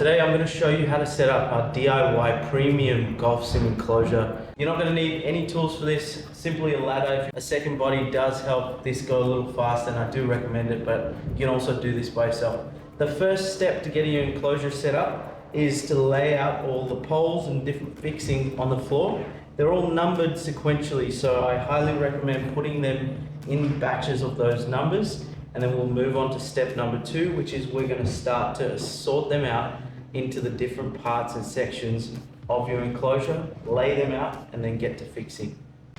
Today I'm going to show you how to set up a DIY premium golf sim enclosure. You're not going to need any tools for this, simply a ladder. A second body does help this go a little faster, and I do recommend it, but you can also do this by yourself. The first step to getting your enclosure set up is to lay out all the poles and different fixings on the floor. They're all numbered sequentially, so I highly recommend putting them in batches of those numbers. And then we'll move on to step number 2, which is we're going to start to sort them out into the different parts and sections of your enclosure, lay them out, and then get to fixing.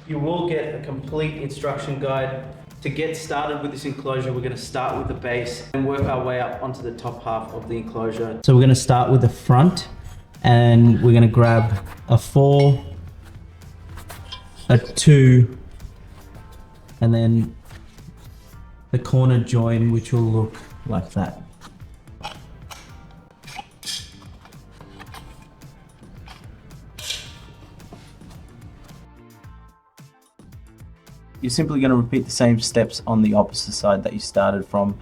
You will get a complete instruction guide. To get started with this enclosure, we're going to start with the base and work our way up onto the top half of the enclosure. So we're going to start with the front, and we're going to grab a 4, a 2, and then the corner join, which will look like that. You're simply going to repeat the same steps on the opposite side that you started from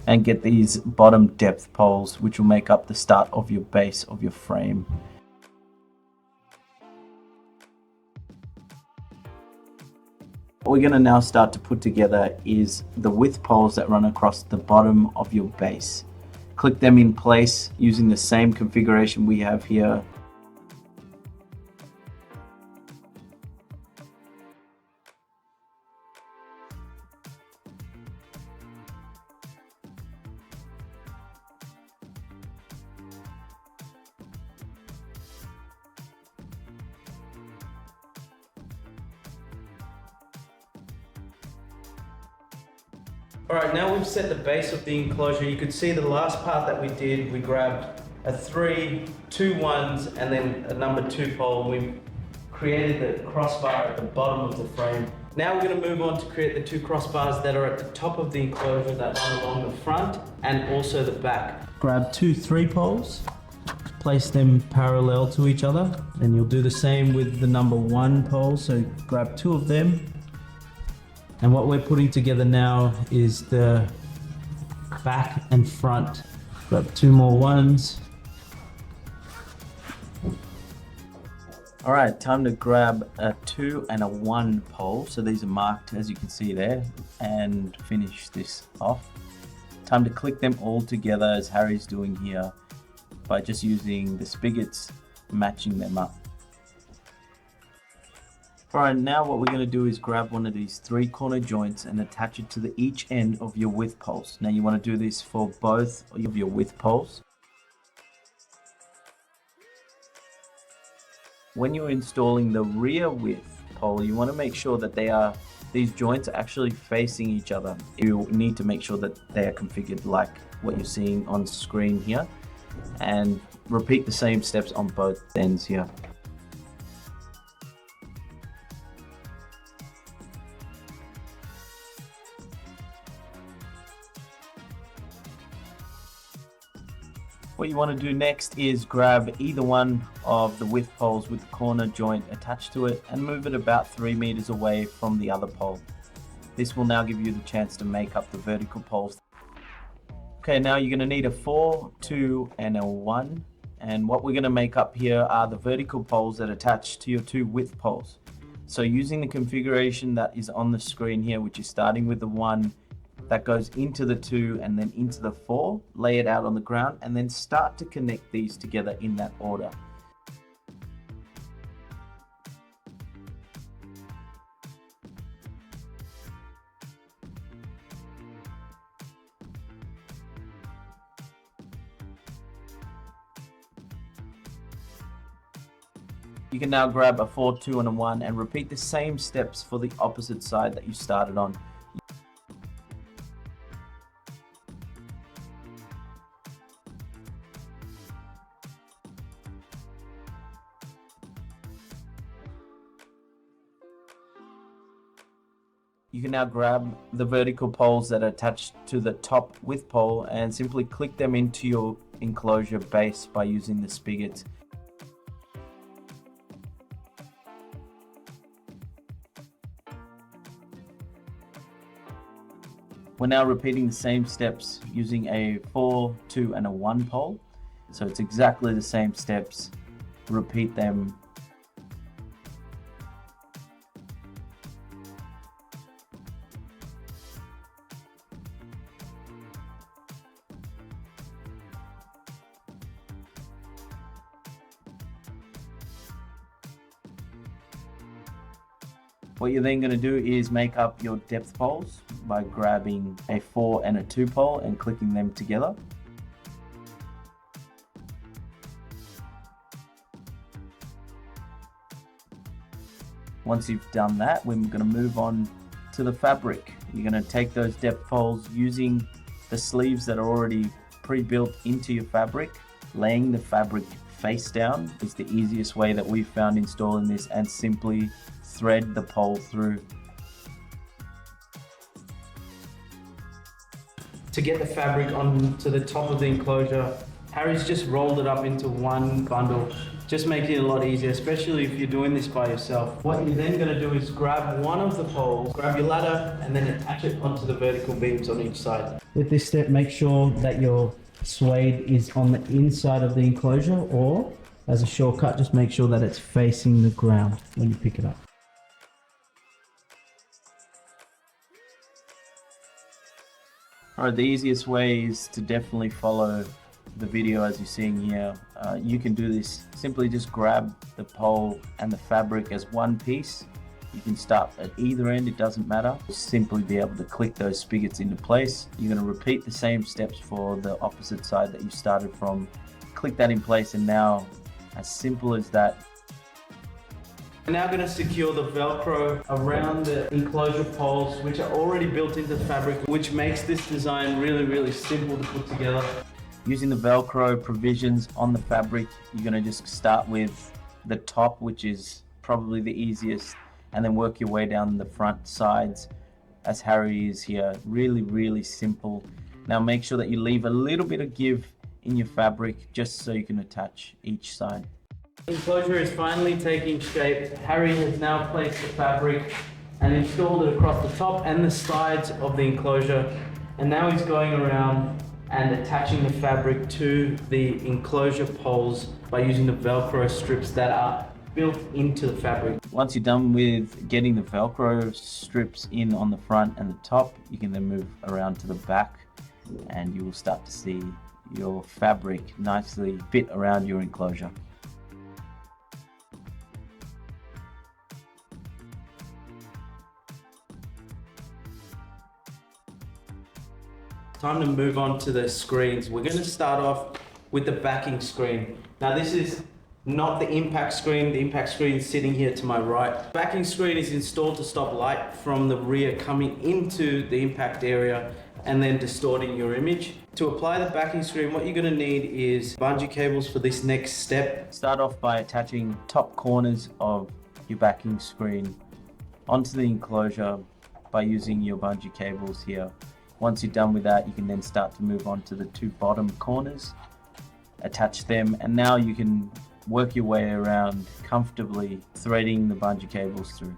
and get these bottom depth poles, which will make up the start of your base of your frame. What we're going to now start to put together is the width poles that run across the bottom of your base. Click them in place using the same configuration we have here. Alright, now we've set the base of the enclosure. You could see the last part that we did, we grabbed a 3, 2 1s, and then a number 2 pole. We created the crossbar at the bottom of the frame. Now we're going to move on to create the 2 crossbars that are at the top of the enclosure that run along the front and also the back. Grab 2 3 poles, place them parallel to each other, and you'll do the same with the number 1 pole. So grab 2 of them. And what we're putting together now is the back and front. Grab 2 more 1s. All right, time to grab a 2 and a 1 pole. So these are marked, as you can see there, and finish this off. Time to click them all together as Harry's doing here by just using the spigots, matching them up. Alright, now what we're going to do is grab one of these 3 corner joints and attach it to each end of your width poles. Now you want to do this for both of your width poles. When you're installing the rear width pole, you want to make sure that these joints are actually facing each other. You need to make sure that they are configured like what you're seeing on screen here, and repeat the same steps on both ends here. What you want to do next is grab either one of the width poles with the corner joint attached to it and move it about 3 meters away from the other pole. This will now give you the chance to make up the vertical poles. Okay, now you're going to need a 4, 2, and a 1. And what we're going to make up here are the vertical poles that attach to your 2 width poles. So using the configuration that is on the screen here, which is starting with the 1, that goes into the 2 and then into the 4, lay it out on the ground, and then start to connect these together in that order. You can now grab a 4, 2, and a 1 and repeat the same steps for the opposite side that you started on. You can now grab the vertical poles that are attached to the top width pole and simply click them into your enclosure base by using the spigot. We're now repeating the same steps using a 4, 2, and a 1 pole. So it's exactly the same steps. Repeat them. What you're then going to do is make up your depth poles by grabbing a 4 and a 2 pole and clicking them together. Once you've done that, we're going to move on to the fabric. You're going to take those depth poles using the sleeves that are already pre-built into your fabric. Laying the fabric face down is the easiest way that we've found installing this, and simply thread the pole through. To get the fabric onto the top of the enclosure, Harry's just rolled it up into one bundle, just making it a lot easier, especially if you're doing this by yourself. What you're then going to do is grab one of the poles, grab your ladder, and then attach it onto the vertical beams on each side. With this step, make sure that your suede is on the inside of the enclosure, or as a shortcut, just make sure that it's facing the ground when you pick it up. Alright, the easiest way is to definitely follow the video as you're seeing here. You can do this, simply just grab the pole and the fabric as one piece. You can start at either end, it doesn't matter. Simply be able to click those spigots into place. You're going to repeat the same steps for the opposite side that you started from. Click that in place, and now, as simple as that. We're now going to secure the velcro around the enclosure poles, which are already built into the fabric, which makes this design really simple to put together. Using the velcro provisions on the fabric, you're going to just start with the top, which is probably the easiest, and then work your way down the front sides as Harry is here. Really simple. Now make sure that you leave a little bit of give in your fabric just so you can attach each side. The enclosure is finally taking shape. Harry has now placed the fabric and installed it across the top and the sides of the enclosure, and now he's going around and attaching the fabric to the enclosure poles by using the velcro strips that are built into the fabric. Once you're done with getting the velcro strips in on the front and the top, you can then move around to the back, and you will start to see your fabric nicely fit around your enclosure. Time to move on to the screens. We're going to start off with the backing screen. Now this is not the impact screen. The impact screen is sitting here to my right. Backing screen is installed to stop light from the rear coming into the impact area and then distorting your image. To apply the backing screen, what you're going to need is bungee cables for this next step. Start off by attaching top corners of your backing screen onto the enclosure by using your bungee cables here. Once you're done with that, you can then start to move on to the two bottom corners, attach them, and now you can work your way around comfortably, threading the bungee cables through.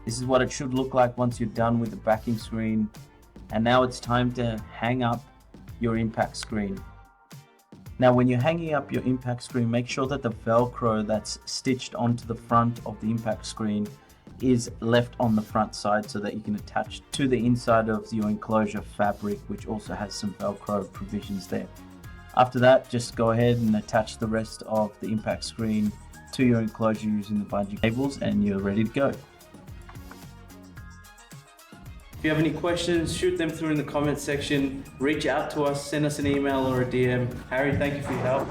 This is what it should look like once you're done with the backing screen. And now it's time to hang up your impact screen. Now when you're hanging up your impact screen, make sure that the velcro that's stitched onto the front of the impact screen is left on the front side so that you can attach to the inside of your enclosure fabric, which also has some velcro provisions there. After that, just go ahead and attach the rest of the impact screen to your enclosure using the bungee cables, and you're ready to go. If you have any questions, shoot them through in the comment section. Reach out to us, send us an email or a DM. Harry, thank you for your help.